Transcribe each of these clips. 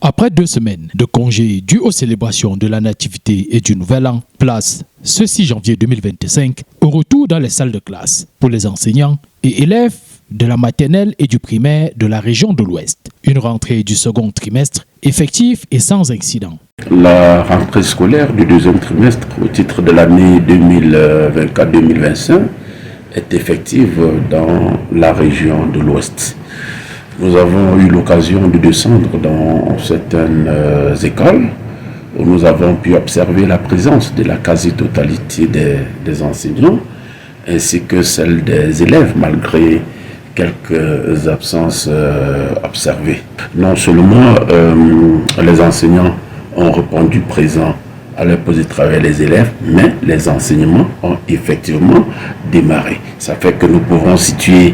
Après 2 semaines de congé dû aux célébrations de la Nativité et du Nouvel An, place ce 6 janvier 2025 au retour dans les salles de classe pour les enseignants et élèves de la maternelle et du primaire de la région de l'Ouest. Une rentrée du second trimestre effective et sans incident. La rentrée scolaire du deuxième trimestre au titre de l'année 2024-2025 est effective dans la région de l'Ouest. Nous avons eu l'occasion de descendre dans certaines écoles où nous avons pu observer la présence de la quasi-totalité des enseignants ainsi que celle des élèves malgré quelques absences observées. Non seulement les enseignants ont répondu présents à leur poste de travail les élèves, mais les enseignements ont effectivement démarré. Ça fait que nous pouvons situer,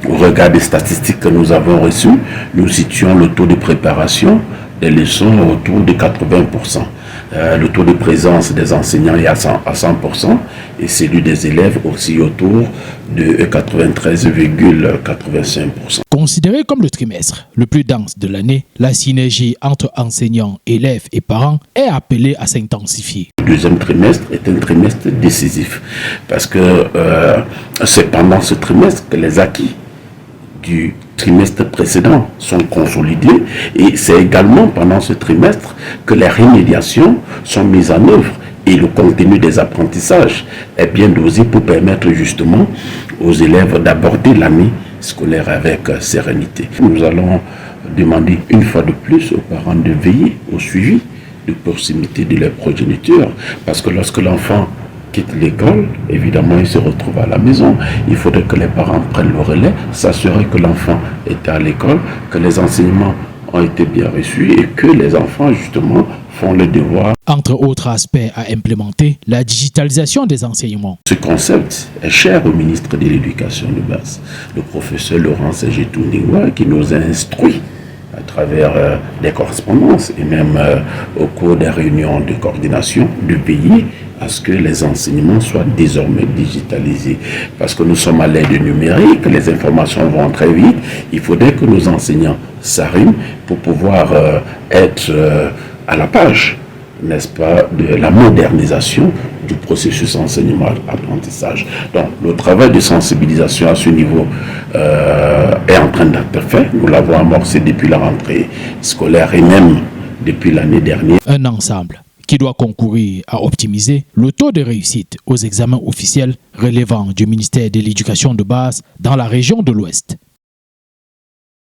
au regard des statistiques que nous avons reçues, nous situons le taux de préparation des leçons autour de 80%. Le taux de présence des enseignants est à 100% et celui des élèves aussi autour de 93,85%. Considéré comme le trimestre le plus dense de l'année, la synergie entre enseignants, élèves et parents est appelée à s'intensifier. Le deuxième trimestre est un trimestre décisif parce que c'est pendant ce trimestre que les acquis du trimestre précédent sont consolidés et c'est également pendant ce trimestre que les remédiations sont mises en œuvre et le contenu des apprentissages est bien dosé pour permettre justement aux élèves d'aborder l'année scolaire avec sérénité. Nous allons demander une fois de plus aux parents de veiller au suivi de proximité de leur progéniture parce que lorsque l'enfant quitte l'école, évidemment il se retrouve à la maison. Il faudrait que les parents prennent le relais, s'assurer que l'enfant est à l'école, que les enseignements ont été bien reçus et que les enfants justement font le devoir. Entre autres aspects à implémenter, la digitalisation des enseignements. Ce concept est cher au ministre de l'Éducation de base, le professeur Laurence Ejetou-Ndingwa, qui nous a instruits à travers des correspondances et même au cours des réunions de coordination de veiller à ce que les enseignements soient désormais digitalisés. Parce que nous sommes à l'ère du numérique, les informations vont très vite. Il faudrait que nos enseignants s'arriment pour pouvoir être à la page, n'est-ce pas, de la modernisation du processus enseignement-apprentissage. Donc, le travail de sensibilisation à ce niveau est en train d'être fait. Nous l'avons amorcé depuis la rentrée scolaire et même depuis l'année dernière. Un ensemble qui doit concourir à optimiser le taux de réussite aux examens officiels relevant du ministère de l'Éducation de base dans la région de l'Ouest.